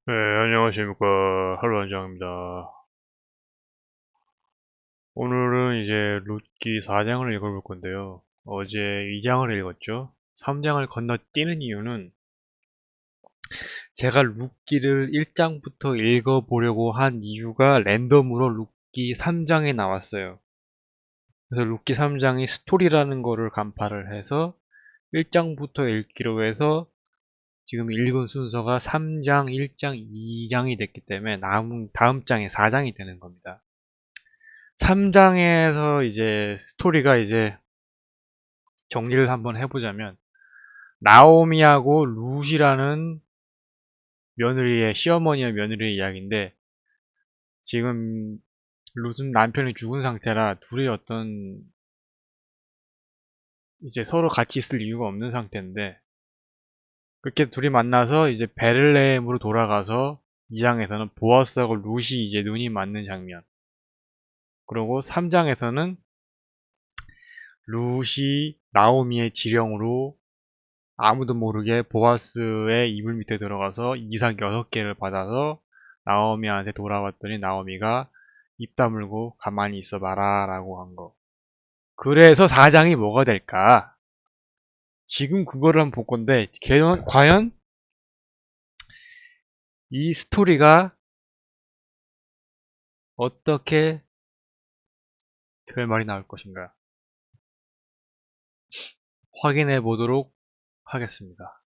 네, 안녕하십니까. 할로원장입니다. 오늘은 이제 룻기 4장을 읽어볼 건데요. 어제 2장을 읽었죠. 3장을 건너뛰는 이유는 제가 룻기를 1장부터 읽어보려고 한 이유가 랜덤으로 룻기 3장에 나왔어요. 그래서 룻기 3장이 스토리라는 거를 간파를 해서 1장부터 읽기로 해서 지금 읽은 순서가 3장, 1장, 2장이 됐기 때문에 다음 장에 4장이 되는 겁니다. 3장에서 이제 스토리가 이제 정리를 한번 해보자면 나오미하고 룻이라는 며느리의 시어머니와 며느리의 이야기인데 지금 룻은 남편이 죽은 상태라 둘이 어떤 이제 서로 같이 있을 이유가 없는 상태인데 그렇게 둘이 만나서 이제 베들레헴으로 돌아가서 2장에서는 보아스하고 룻이 이제 눈이 맞는 장면 그리고 3장에서는 룻이 나오미의 지령으로 아무도 모르게 보아스의 이불 밑에 들어가서 이삭 6개를 받아서 나오미한테 돌아왔더니 나오미가 입 다물고 가만히 있어봐라 라고 한 거. 그래서 4장이 뭐가 될까? 지금 그거를 한번 볼 건데 과연 이 스토리가 어떻게 결말이 나올 것인가 확인해 보도록 하겠습니다.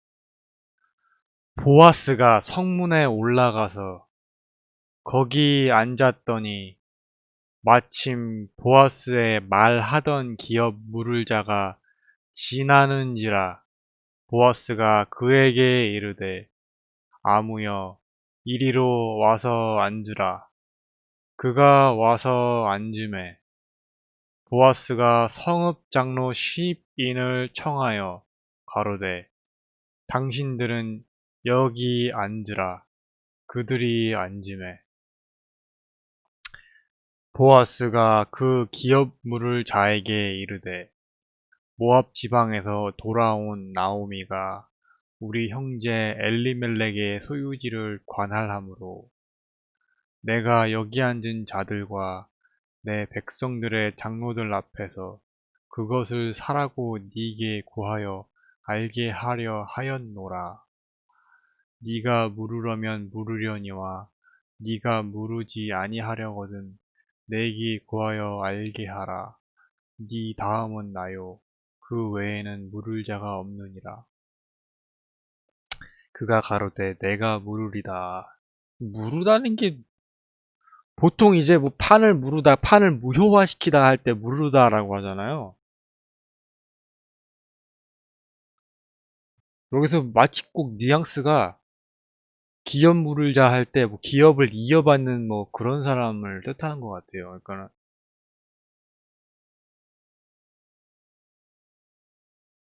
보아스가 성문에 올라가서 거기 앉았더니 마침 보아스의 말하던 기업 물을 자가 지나는지라 보아스가 그에게 이르되 아무여 이리로 와서 앉으라. 그가 와서 앉음에 보아스가 성읍 장로 10인을 청하여 가로되 당신들은 여기 앉으라. 그들이 앉음에 보아스가 그 기업 물을 자에게 이르되 모압 지방에서 돌아온 나오미가 우리 형제 엘리멜렉의 소유지를 관할하므로 내가 여기 앉은 자들과 내 백성들의 장로들 앞에서 그것을 사라고 네게 구하여 알게 하려 하였노라. 네가 물으려면 물으려니와 네가 물으지 아니하려거든 내게 구하여 알게 하라. 네 다음은 나요. 그 외에는 물을 자가 없느니라. 그가 가로되 내가 물으리다. 무르다는 게 보통 이제 뭐 판을 무르다, 판을 무효화시키다 할 때 무르다라고 하잖아요. 여기서 마치 꼭 뉘앙스가 기업 무르자 할 때 뭐 기업을 이어받는 뭐 그런 사람을 뜻하는 것 같아요. 그러니까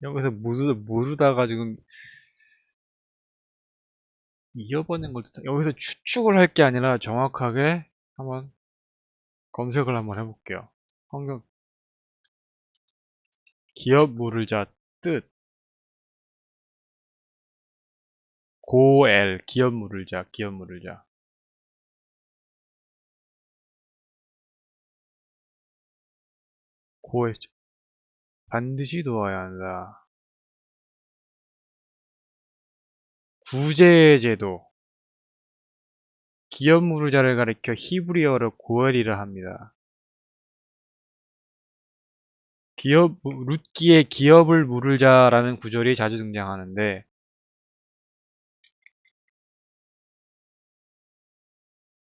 여기서 무르다가 지금 이어받는 걸 뜻하, 여기서 추측을 할 게 아니라 정확하게 한번 검색을 한번 해볼게요. 황금 기업 무르자 뜻 고엘 기업 무르자 기업 무르자 고엘 반드시 도와야 한다. 구제제도 기업 무르자를 가리켜 히브리어로 고엘이라 합니다. 룻기에 기업을 무르자라는 구절이 자주 등장하는데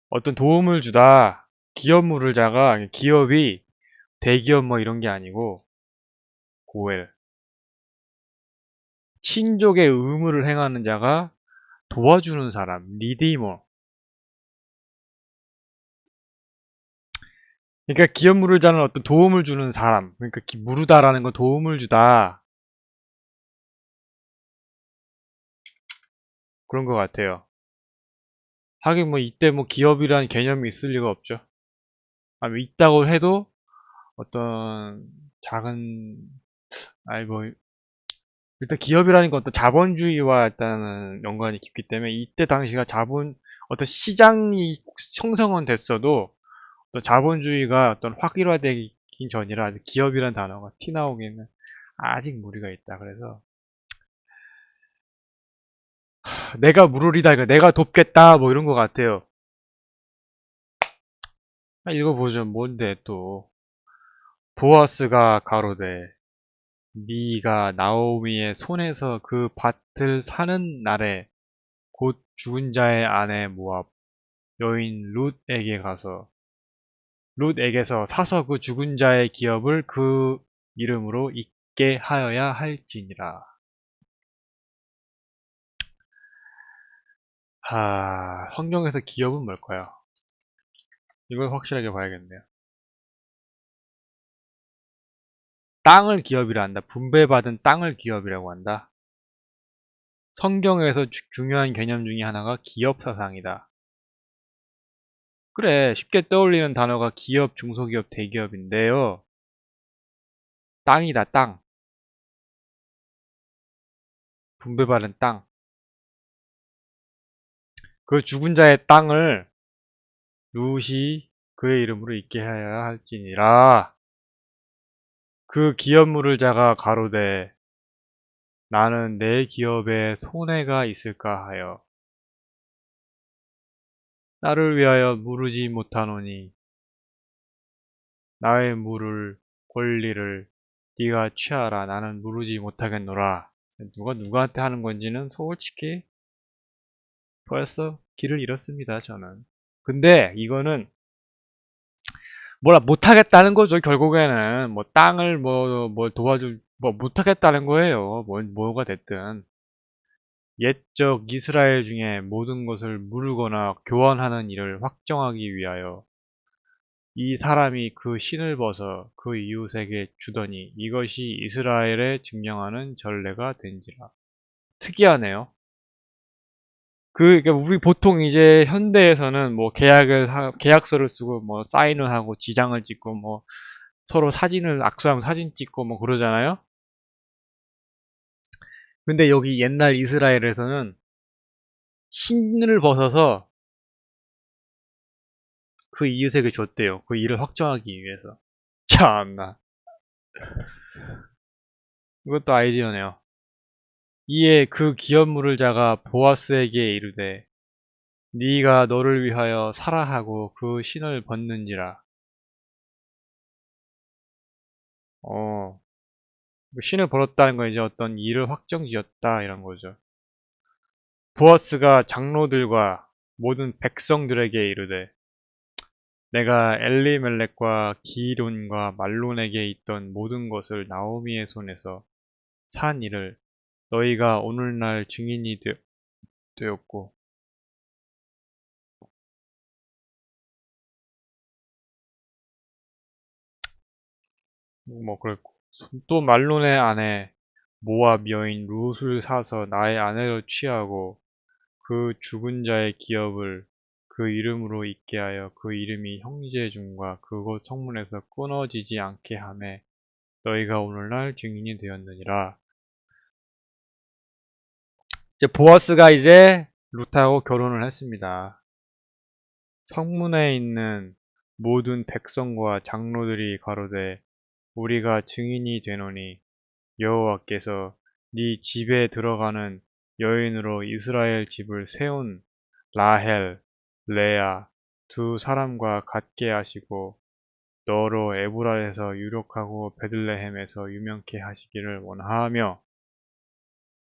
어떤 도움을 주다 기업 무르자가 기업이 대기업 뭐 이런 게 아니고 고엘 친족의 의무를 행하는 자가 도와주는 사람 리디머 그러니까 기업 무르자는 어떤 도움을 주는 사람 그러니까 무르다라는 건 도움을 주다 그런 것 같아요. 하긴 뭐 이때 뭐 기업이라는 개념이 있을 리가 없죠. 아니 있다고 해도 어떤 작은 아이 뭐 일단 기업이라는 건 어떤 자본주의와 일단은 연관이 깊기 때문에 이때 당시가 어떤 시장이 형성은 됐어도 어떤 자본주의가 어떤 확일화되기 전이라 아직 기업이라는 단어가 티 나오기에는 아직 무리가 있다. 그래서 내가 무르리다, 그러니까 내가 돕겠다, 뭐 이런 것 같아요. 읽어보죠. 뭔데 또. 보아스가 가로되 네가 나오미의 손에서 그 밭을 사는 날에 곧 죽은 자의 아내 모압 여인 룻에게서 사서 그 죽은 자의 기업을 그 이름으로 잊게 하여야 할지니라. 성경에서 기업은 뭘까요? 이걸 확실하게 봐야겠네요. 땅을 기업이라 한다. 분배받은 땅을 기업이라고 한다. 성경에서 중요한 개념 중에 하나가 기업 사상이다. 그래, 쉽게 떠올리는 단어가 기업, 중소기업, 대기업인데요. 땅이다, 땅. 분배받은 땅. 그 죽은 자의 땅을 룻이 그의 이름으로 잊게 하여야 할지니라. 그 기업물을 자가 가로되 나는 내 기업에 손해가 있을까 하여 나를 위하여 무르지 못하노니 나의 물을 권리를 네가 취하라. 나는 무르지 못하겠노라. 누가 누구한테 하는 건지는 솔직히 벌써 길을 잃었습니다. 저는. 근데 이거는 뭐라 못하겠다는 거죠. 결국에는 뭐 땅을 뭘 도와줄 뭐 못하겠다는 거예요. 뭐가 됐든 옛적 이스라엘 중에 모든 것을 무르거나 교환하는 일을 확정하기 위하여 이 사람이 그 신을 벗어 그 이웃에게 주더니 이것이 이스라엘에 증명하는 전례가 된지라. 특이하네요. 그러니까 우리 보통 이제 현대에서는 뭐 계약서를 쓰고 뭐 사인을 하고 지장을 찍고 뭐 서로 사진을 악수하면 사진 찍고 뭐 그러잖아요. 근데 여기 옛날 이스라엘에서는 신을 벗어서 그 이웃에게 줬대요. 그 일을 확정하기 위해서. 참나. 이것도 아이디어네요. 이에 그 기업물을 자가 보아스에게 이르되 네가 너를 위하여 사라 하고 그 신을 벗는지라. 어, 신을 벌었다는 건 이제 어떤 일을 확정지었다 이런 거죠. 보아스가 장로들과 모든 백성들에게 이르되 내가 엘리멜렉과 기론과 말론에게 있던 모든 것을 나오미의 손에서 산 일을 너희가 오늘날 증인이 되었고 뭐 그랬고 또 말론의 아내 모압 여인 룻을 사서 나의 아내로 취하고 그 죽은 자의 기업을 그 이름으로 있게 하여 그 이름이 형제 중과 그곳 성문에서 끊어지지 않게 하매 너희가 오늘날 증인이 되었느니라. 이제 보아스가 이제 룻하고 결혼을 했습니다. 성문에 있는 모든 백성과 장로들이 가로되 우리가 증인이 되노니 여호와께서 네 집에 들어가는 여인으로 이스라엘 집을 세운 라헬, 레아 두 사람과 같게 하시고 너로 에브라에서 유력하고 베들레헴에서 유명케 하시기를 원하며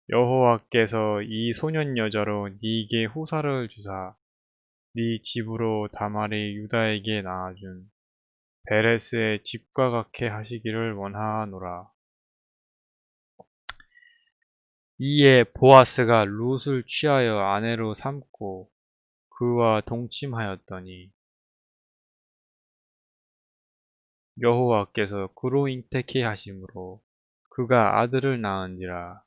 여호와께서 이 소년 여자로 네게 후사를 주사 네 집으로 다말이 유다에게 낳아준 베레스의 집과 같게 하시기를 원하노라. 이에 보아스가 룻을 취하여 아내로 삼고 그와 동침하였더니 여호와께서 그로 잉태케 하심으로 그가 아들을 낳은지라.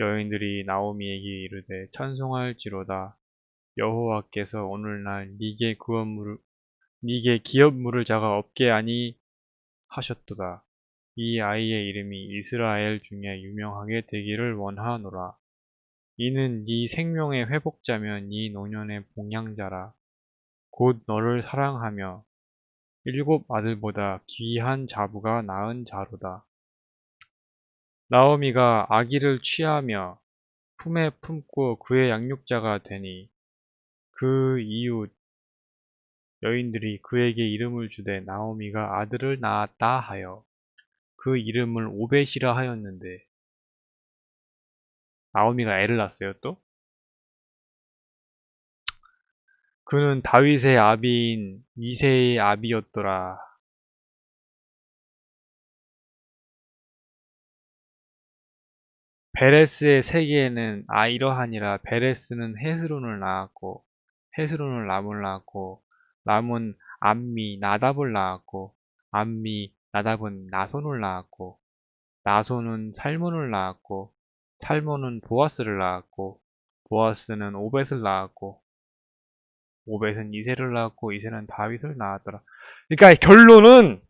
여인들이 나오미에게 이르되 찬송할지로다. 여호와께서 오늘날 네게 기업물을 자가 없게 아니 하셨도다. 이 아이의 이름이 이스라엘 중에 유명하게 되기를 원하노라. 이는 네 생명의 회복자며 네 노년의 봉양자라. 곧 너를 사랑하며 일곱 아들보다 귀한 자부가 낳은 자로다. 나오미가 아기를 취하며 품에 품고 그의 양육자가 되니 그 이웃 여인들이 그에게 이름을 주되 나오미가 아들을 낳았다 하여 그 이름을 오벳이라 하였는데 나오미가 애를 낳았어요 또? 그는 다윗의 아비인 이새의 아비였더라. 베레스의 세계에는 이러하니라. 베레스는 헤스론을 낳았고 헤스론은 람을 낳았고 람은 암미 나답을 낳았고 암미 나답은 나손을 낳았고 나손은 살몬을 낳았고 살몬은 보아스를 낳았고 보아스는 오벳을 낳았고 오벳은 이새를 낳았고 이새는 다윗을 낳았더라. 그러니까 결론은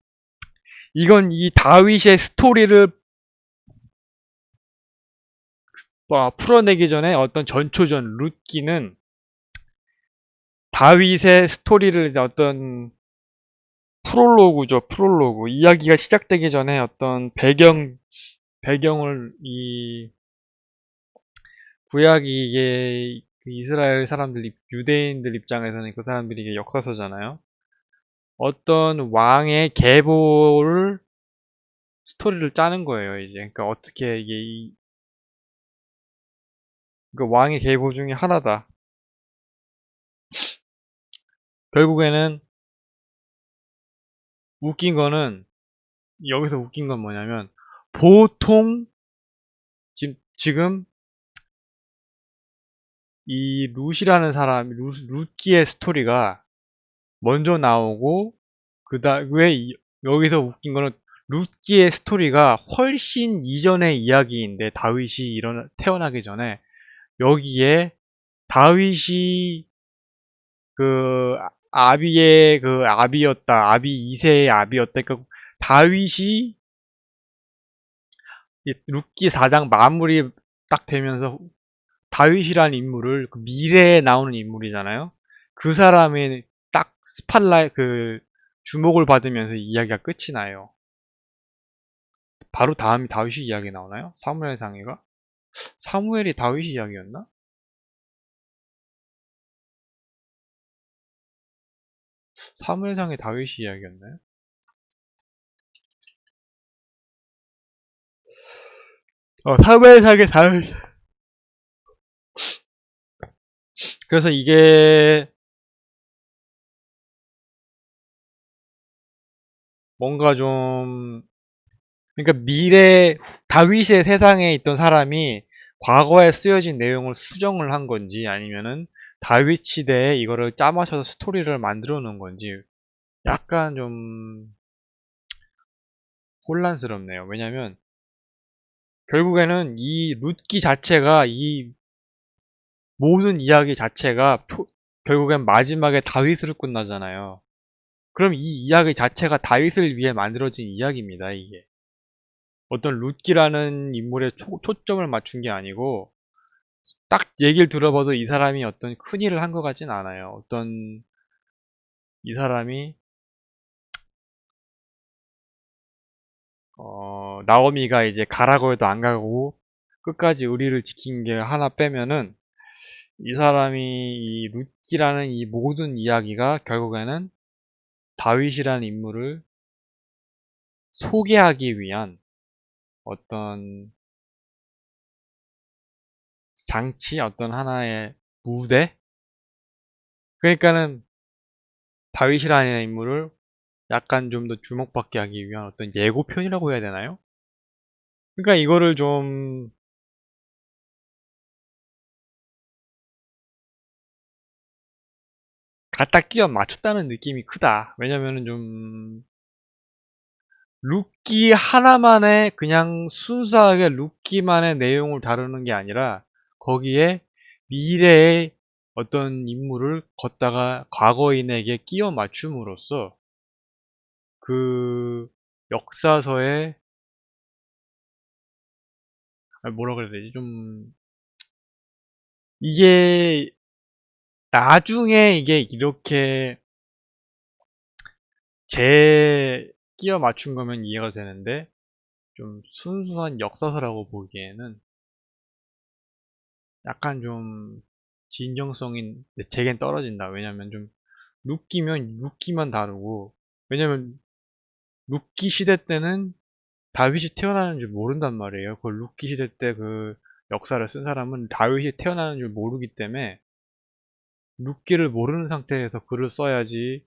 이건 이 다윗의 스토리를 풀어내기 전에 어떤 전초전 룻기는 다윗의 스토리를 이제 어떤 프롤로그죠. 프롤로그. 이야기가 시작되기 전에 어떤 배경을 이 구약이 이게 그 이스라엘 사람들, 유대인들 입장에서는 그 사람들이 이게 역사서잖아요. 어떤 왕의 계보를 스토리를 짜는 거예요, 이제. 그러니까 어떻게 이게 그 왕의 계보 중에 하나다. 결국에는 웃긴 거는 여기서 웃긴 건 뭐냐면 보통 지금 이 룻이라는 사람, 룻기의 스토리가 먼저 나오고 여기서 웃긴 거는 룻기의 스토리가 훨씬 이전의 이야기인데 다윗이 태어나기 전에 여기에 다윗이 그 아비의 그 아비였다. 아비 2세의 아비였다. 그러니까 다윗이 룻기 4장 마무리 딱 되면서 다윗이라는 인물을 그 미래에 나오는 인물이잖아요. 그 사람의 딱 주목을 받으면서 이야기가 끝이 나요. 바로 다음이 다윗이 이야기 나오나요? 사무엘상에가? 사무엘이 다윗이 이야기였나? 사무엘상에 다윗이 이야기였나요? 사무엘상에 다윗. 그래서 이게 뭔가 좀 그러니까 다윗의 세상에 있던 사람이 과거에 쓰여진 내용을 수정을 한 건지 아니면은 다윗 시대에 이거를 짜맞춰서 스토리를 만들어 놓은 건지 약간 좀 혼란스럽네요. 왜냐면 결국에는 이 룻기 자체가 이 모든 이야기 자체가 결국엔 마지막에 다윗으로 끝나잖아요. 그럼 이 이야기 자체가 다윗을 위해 만들어진 이야기입니다, 이게. 어떤 룻기라는 인물에 초점을 맞춘 게 아니고 딱 얘기를 들어봐도 이 사람이 어떤 큰 일을 한 것 같진 않아요. 이 사람이 나오미가 이제 가라고 해도 안 가고 끝까지 의리를 지킨 게 하나 빼면은 이 사람이 이 룻기라는 이 모든 이야기가 결국에는 다윗이라는 인물을 소개하기 위한 어떤 장치, 어떤 하나의 무대? 그러니까는 다윗이라는 인물을 약간 좀 더 주목받게 하기 위한 어떤 예고편이라고 해야 되나요? 그러니까 이거를 좀 갖다 끼워 맞췄다는 느낌이 크다. 왜냐면은 좀 룻기 하나만의 그냥 순수하게 룻기만의 내용을 다루는 게 아니라 거기에 미래의 어떤 인물을 걷다가 과거인에게 끼워 맞춤으로써 그 역사서의 뭐라 그래야 되지? 좀, 이게, 나중에 이게 이렇게 끼워 맞춘 거면 이해가 되는데, 좀 순수한 역사서라고 보기에는 약간 좀 진정성이 제겐 떨어진다. 왜냐면 좀 룻기만 다르고, 왜냐면 룻기 시대 때는 다윗이 태어나는 줄 모른단 말이에요. 그 룻기 시대 때 그 역사를 쓴 사람은 다윗이 태어나는 줄 모르기 때문에 룻기를 모르는 상태에서 글을 써야지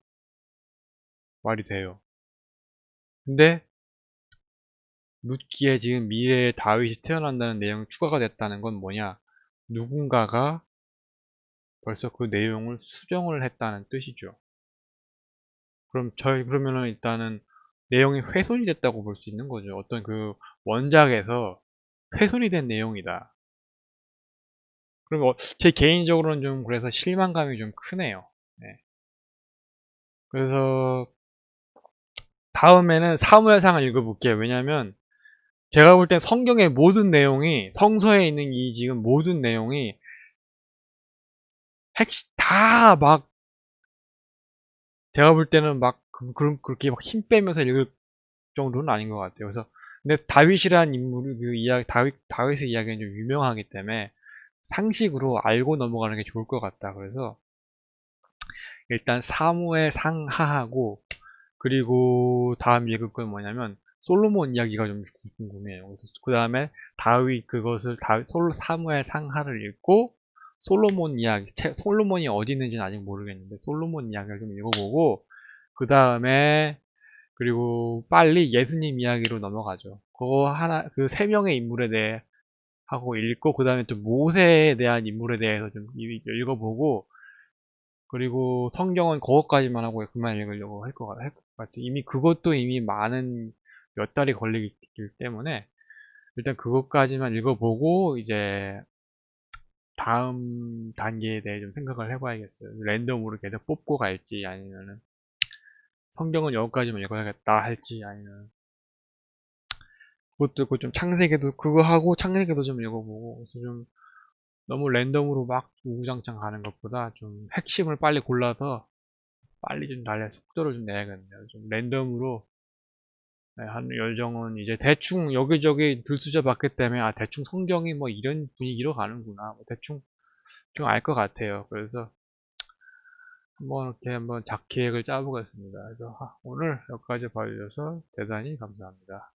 말이 돼요. 근데 룻기에 지금 미래에 다윗이 태어난다는 내용이 추가가 됐다는 건 뭐냐? 누군가가 벌써 그 내용을 수정을 했다는 뜻이죠. 그러면은 일단은 내용이 훼손이 됐다고 볼 수 있는 거죠. 어떤 그 원작에서 훼손이 된 내용이다. 그리고 제 개인적으로는 좀 그래서 실망감이 좀 크네요. 네. 그래서 다음에는 사무엘상을 읽어볼게요. 왜냐면 제가 볼 땐 성경의 모든 내용이 성서에 있는 이 지금 모든 내용이 핵심 다막 제가 볼 때는 막 그렇게 막 힘 빼면서 읽을 정도는 아닌 것 같아요. 그래서 근데 다윗이라는 인물 그 이야기 다윗의 이야기는 좀 유명하기 때문에 상식으로 알고 넘어가는 게 좋을 것 같다. 그래서 일단 사무엘 상하하고 그리고 다음 읽을 건 뭐냐면 솔로몬 이야기가 좀 궁금해요. 그래서 그 다음에 다윗 그것을 사무엘 상하를 읽고 솔로몬 이야기 솔로몬이 어디 있는지는 아직 모르겠는데 솔로몬 이야기를 좀 읽어보고 그 다음에 그리고 빨리 예수님 이야기로 넘어가죠. 그거 하나 그 세 명의 인물에 대해 하고 읽고 그 다음에 또 모세에 대한 인물에 대해서 좀 읽어보고 그리고 성경은 그것까지만 하고 그만 읽으려고 할 것 같아요. 이미 많은 몇 달이 걸리기 때문에 일단 그것까지만 읽어보고 이제 다음 단계에 대해 좀 생각을 해봐야겠어요. 랜덤으로 계속 뽑고 갈지 아니면은 성경은 여기까지만 읽어야겠다 할지 아니면 그것도 좀 창세기도 그거 하고 창세기도 좀 읽어보고 그래서 좀 너무 랜덤으로 막 우구장창 가는 것보다 좀 핵심을 빨리 골라서 빨리 좀 달려 속도를 좀 내야겠네요. 좀 랜덤으로 한 열정은 이제 대충 여기저기 들쑤져 봤기 때문에 아 대충 성경이 뭐 이런 분위기로 가는구나 뭐 대충 좀 알 것 같아요. 그래서 한번 이렇게 한번 작계획을 짜보겠습니다. 그래서 오늘 여기까지 봐주셔서 대단히 감사합니다.